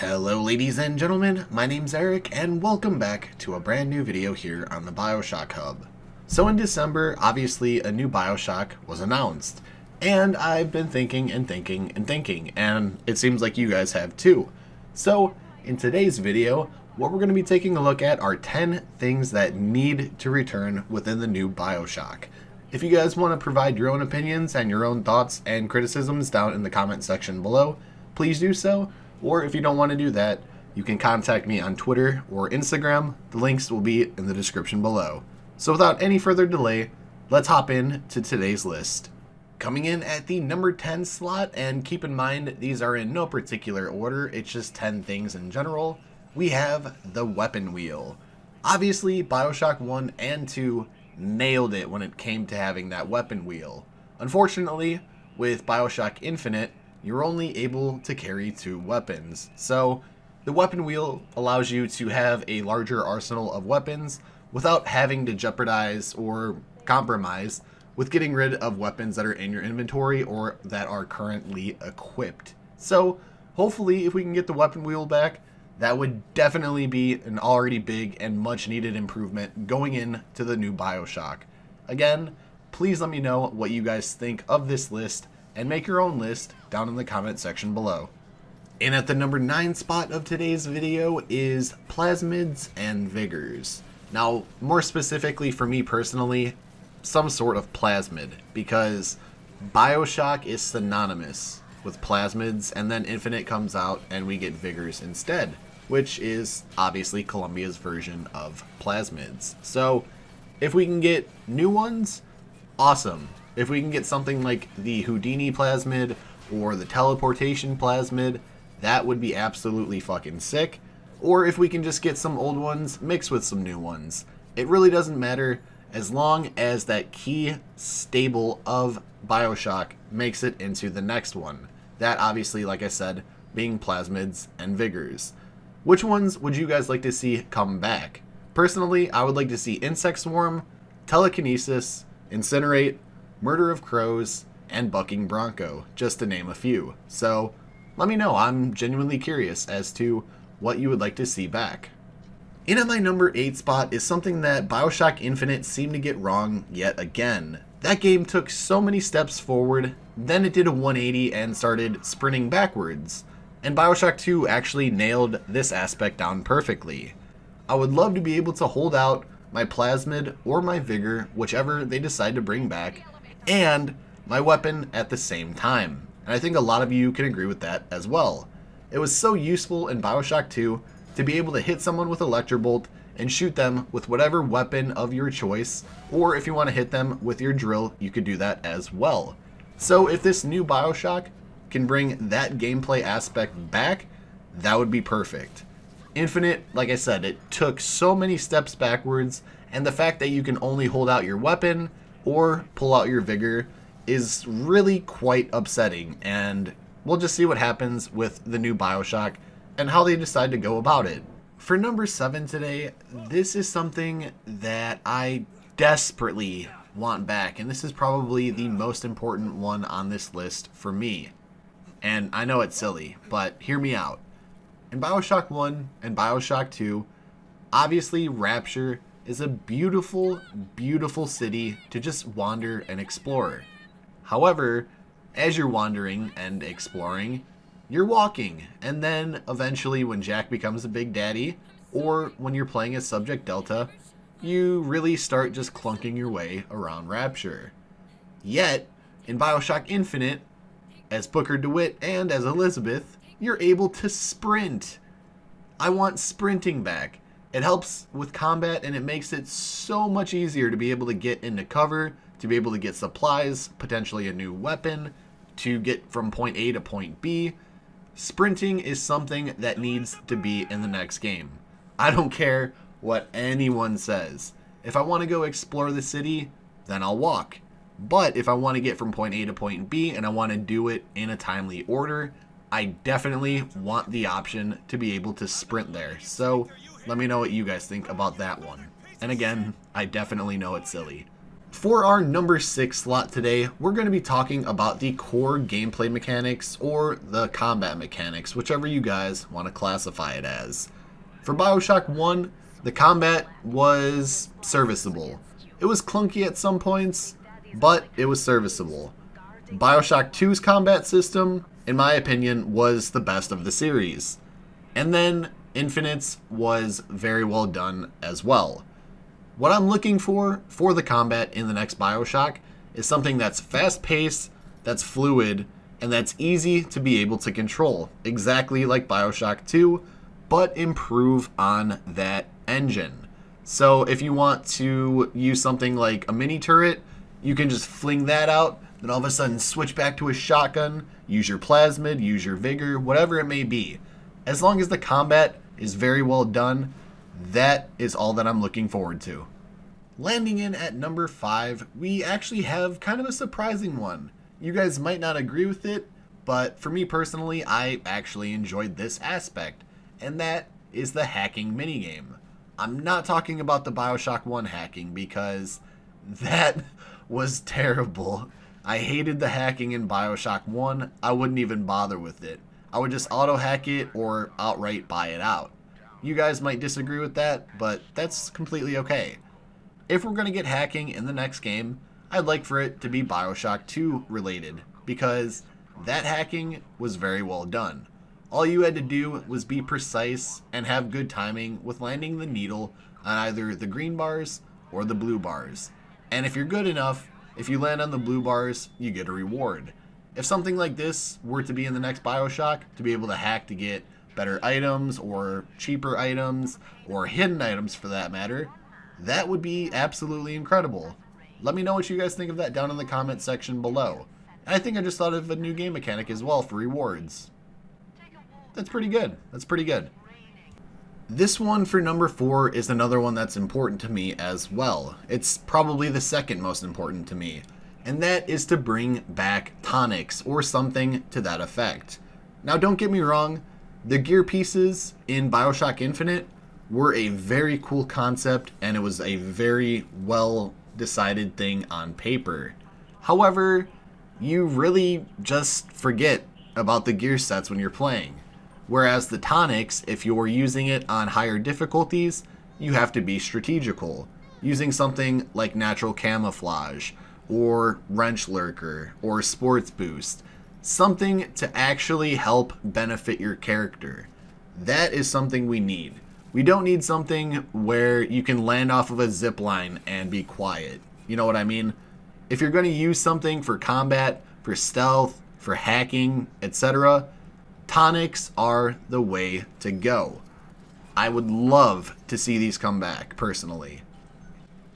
Hello ladies and gentlemen, my name's Eric and welcome back to a brand new video here on the Bioshock Hub. So in December, obviously a new Bioshock was announced, and I've been thinking and it seems like you guys have too. So in today's video, what we're going to be taking a look at are 10 things that need to return within the new Bioshock. If you guys want to provide your own opinions and your own thoughts and criticisms down in the comment section below, please do so. Or if you don't want to do that, you can contact me on Twitter or Instagram. The links will be in the description below. So without any further delay, let's hop in to today's list. Coming in at the number 10 slot, and keep in mind these are in no particular order, it's just 10 things in general, we have the weapon wheel. Obviously, Bioshock 1 and 2 nailed it when it came to having that weapon wheel. Unfortunately, with Bioshock Infinite, you're only able to carry 2 weapons. So the weapon wheel allows you to have a larger arsenal of weapons without having to jeopardize or compromise with getting rid of weapons that are in your inventory or that are currently equipped. So hopefully if we can get the weapon wheel back, that would definitely be an already big and much needed improvement going into the new Bioshock. Again, please let me know what you guys think of this list and make your own list down in the comment section below. And at the number 9 spot of today's video is plasmids and vigors. Now, more specifically for me personally, some sort of plasmid, because Bioshock is synonymous with plasmids, and then Infinite comes out and we get vigors instead, which is obviously Columbia's version of plasmids. So if we can get new ones, awesome. If we can get something like the Houdini plasmid or the teleportation plasmid, that would be absolutely fucking sick. Or if we can just get some old ones mixed with some new ones. It really doesn't matter as long as that key stable of Bioshock makes it into the next one. That obviously, like I said, being plasmids and vigors. Which ones would you guys like to see come back? Personally, I would like to see Insect Swarm, Telekinesis, Incinerate, Murder of Crows, and Bucking Bronco, just to name a few. So let me know, I'm genuinely curious as to what you would like to see back. In at my number 8 spot is something that Bioshock Infinite seemed to get wrong yet again. That game took so many steps forward, then it did a 180 and started sprinting backwards. And Bioshock 2 actually nailed this aspect down perfectly. I would love to be able to hold out my plasmid or my vigor, whichever they decide to bring back, and my weapon at the same time. And I think a lot of you can agree with that as well. It was so useful in Bioshock 2 to be able to hit someone with Electrobolt and shoot them with whatever weapon of your choice, or if you want to hit them with your drill, you could do that as well. So if this new Bioshock can bring that gameplay aspect back, that would be perfect. Infinite, like I said, it took so many steps backwards, and the fact that you can only hold out your weapon or pull out your vigor is really quite upsetting, and we'll just see what happens with the new Bioshock and how they decide to go about it. For number 7 today, this is something that I desperately want back, and this is probably the most important one on this list for me. And I know it's silly, but hear me out. In Bioshock 1 and Bioshock 2, obviously Rapture is a beautiful, beautiful city to just wander and explore. However, as you're wandering and exploring, you're walking, and then eventually when Jack becomes a big daddy, or when you're playing as Subject Delta, you really start just clunking your way around Rapture. Yet, in Bioshock Infinite, as Booker DeWitt and as Elizabeth, you're able to sprint. I want sprinting back. It helps with combat, and it makes it so much easier to be able to get into cover, to be able to get supplies, potentially a new weapon, to get from point A to point B. Sprinting is something that needs to be in the next game. I don't care what anyone says. If I want to go explore the city, then I'll walk. But if I want to get from point A to point B and I want to do it in a timely order, I definitely want the option to be able to sprint there. So let me know what you guys think about that one. And again, I definitely know it's silly. For our number 6 slot today, we're going to be talking about the core gameplay mechanics or the combat mechanics, whichever you guys want to classify it as. For Bioshock 1, the combat was serviceable. It was clunky at some points, but it was serviceable. Bioshock 2's combat system, in my opinion, was the best of the series. And then Infinite's was very well done as well. What I'm looking for the combat in the next Bioshock is something that's fast-paced, that's fluid, and that's easy to be able to control, exactly like Bioshock 2, but improve on that engine. So if you want to use something like a mini turret, you can just fling that out, then all of a sudden switch back to a shotgun, use your plasmid, use your vigor, whatever it may be. As long as the combat is very well done, that is all that I'm looking forward to. Landing in at number 5, we actually have kind of a surprising one. You guys might not agree with it, but for me personally, I actually enjoyed this aspect, and that is the hacking minigame. I'm not talking about the Bioshock 1 hacking because that was terrible. I hated the hacking in Bioshock 1. I wouldn't even bother with it. I would just auto-hack it or outright buy it out. You guys might disagree with that, but that's completely okay. If we're going to get hacking in the next game, I'd like for it to be Bioshock 2 related, because that hacking was very well done. All you had to do was be precise and have good timing with landing the needle on either the green bars or the blue bars. And if you're good enough, if you land on the blue bars, you get a reward. If something like this were to be in the next Bioshock, to be able to hack to get better items or cheaper items or hidden items for that matter, that would be absolutely incredible. Let me know what you guys think of that down in the comment section below. And I think I just thought of a new game mechanic as well for rewards. That's pretty good. That's pretty good. This one for number 4 is another one that's important to me as well. It's probably the second most important to me. And that is to bring back tonics or something to that effect. Now don't get me wrong, the gear pieces in Bioshock Infinite were a very cool concept and it was a very well decided thing on paper. However, you really just forget about the gear sets when you're playing. Whereas the tonics, if you're using it on higher difficulties, you have to be strategical, using something like natural camouflage, or wrench lurker, or sports boost, something to actually help benefit your character. That is something we need. We don't need something where you can land off of a zip line and be quiet. You know what I mean? If you're going to use something for combat, for stealth, for hacking, etc., tonics are the way to go. I would love to see these come back, personally.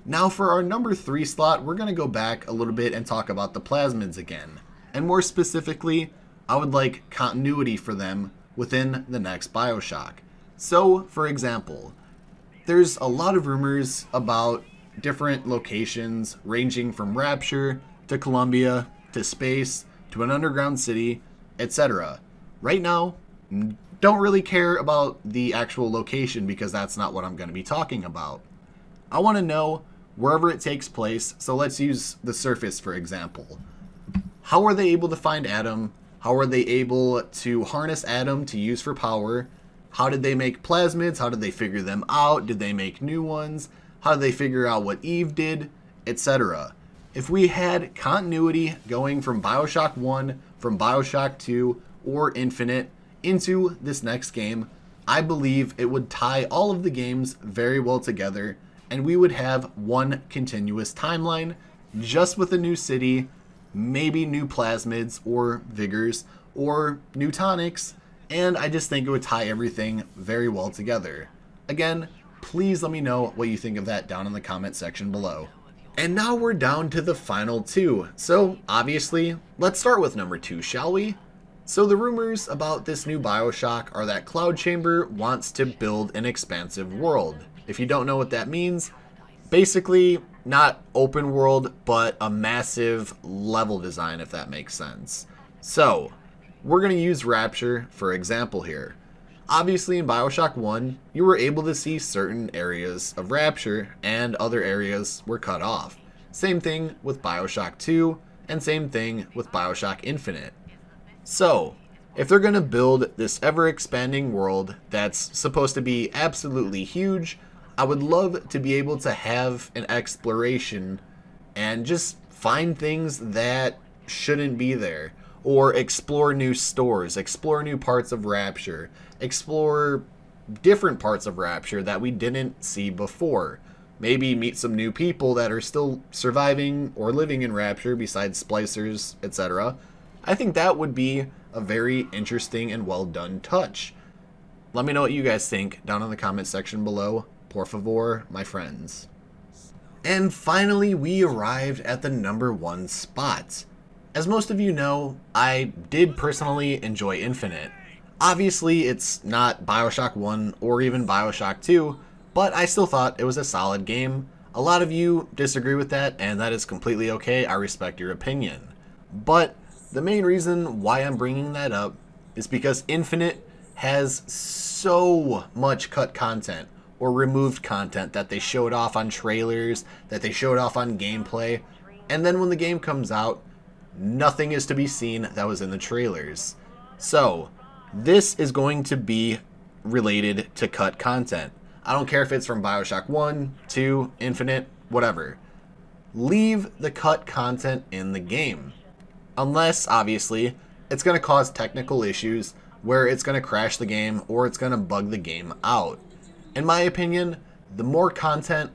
Now for our number 3 slot, we're going to go back a little bit and talk about the plasmids again. And more specifically, I would like continuity for them within the next Bioshock. So, for example, there's a lot of rumors about different locations ranging from Rapture to Columbia to space to an underground city, etc. Right now, don't really care about the actual location because that's not what I'm going to be talking about. I want to know wherever it takes place, so let's use the surface for example. How are they able to find Adam? How are they able to harness Adam to use for power? How did they make plasmids? How did they figure them out? Did they make new ones? How did they figure out what Eve did? Etc. If we had continuity going from Bioshock 1, from Bioshock 2, or Infinite into this next game, I believe it would tie all of the games very well together and we would have one continuous timeline just with a new city, maybe new plasmids or vigors or new tonics, and I just think it would tie everything very well together. Again, please let me know what you think of that down in the comment section below. And now we're down to the final 2. So obviously, let's start with number 2, shall we? So the rumors about this new Bioshock are that Cloud Chamber wants to build an expansive world. If you don't know what that means, basically not open world, but a massive level design, if that makes sense. So we're going to use Rapture for example here. Obviously in Bioshock 1, you were able to see certain areas of Rapture and other areas were cut off. Same thing with Bioshock 2, and same thing with Bioshock Infinite. So, if they're going to build this ever-expanding world that's supposed to be absolutely huge, I would love to be able to have an exploration and just find things that shouldn't be there. Or explore new stores, explore new parts of Rapture, explore different parts of Rapture that we didn't see before. Maybe meet some new people that are still surviving or living in Rapture besides splicers, etc. I think that would be a very interesting and well done touch. Let me know what you guys think down in the comment section below. Por favor, my friends. And finally, we arrived at the #1 spot. As most of you know, I did personally enjoy Infinite. Obviously, it's not Bioshock 1 or even Bioshock 2, but I still thought it was a solid game. A lot of you disagree with that, and that is completely okay. I respect your opinion. But the main reason why I'm bringing that up is because Infinite has so much cut content or removed content that they showed off on trailers, that they showed off on gameplay, and then when the game comes out, nothing is to be seen that was in the trailers. So, this is going to be related to cut content. I don't care if it's from Bioshock 1, 2, Infinite, whatever. Leave the cut content in the game. Unless, obviously, it's going to cause technical issues where it's going to crash the game or it's going to bug the game out. In my opinion, the more content,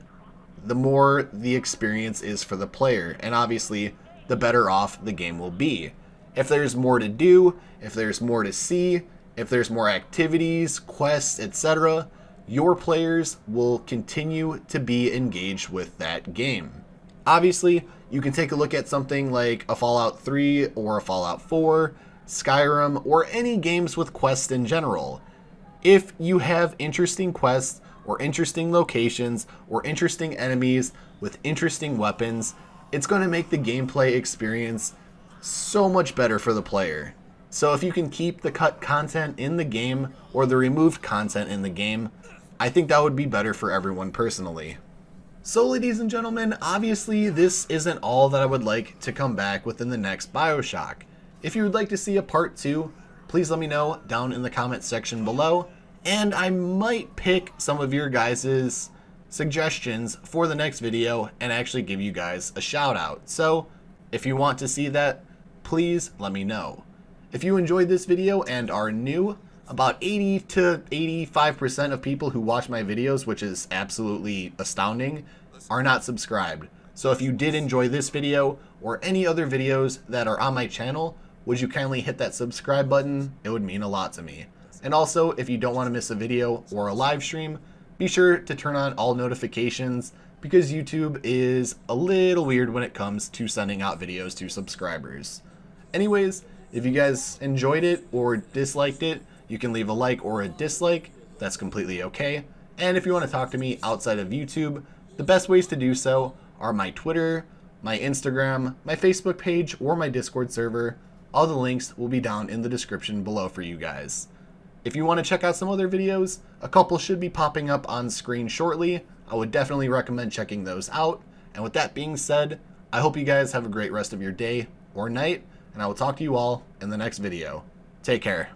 the more the experience is for the player, and obviously, the better off the game will be. If there's more to do, if there's more to see, if there's more activities, quests, etc., your players will continue to be engaged with that game. Obviously, you can take a look at something like a Fallout 3 or a Fallout 4, Skyrim, or any games with quests in general. If you have interesting quests, or interesting locations, or interesting enemies with interesting weapons, it's going to make the gameplay experience so much better for the player. So if you can keep the cut content in the game, or the removed content in the game, I think that would be better for everyone personally. So ladies and gentlemen, obviously this isn't all that I would like to come back within the next Bioshock. If you would like to see a part 2, please let me know down in the comment section below, and I might pick some of your guys' suggestions for the next video and actually give you guys a shout out. So if you want to see that, please let me know. If you enjoyed this video and are new, about 80 to 85% of people who watch my videos, which is absolutely astounding, are not subscribed. So if you did enjoy this video or any other videos that are on my channel, would you kindly hit that subscribe button? It would mean a lot to me. And also, if you don't want to miss a video or a live stream, be sure to turn on all notifications because YouTube is a little weird when it comes to sending out videos to subscribers. Anyways, if you guys enjoyed it or disliked it, you can leave a like or a dislike. That's completely okay. And if you want to talk to me outside of YouTube, the best ways to do so are my Twitter, my Instagram, my Facebook page, or my Discord server. All the links will be down in the description below for you guys. If you want to check out some other videos, a couple should be popping up on screen shortly. I would definitely recommend checking those out. And with that being said, I hope you guys have a great rest of your day or night, and I will talk to you all in the next video. Take care.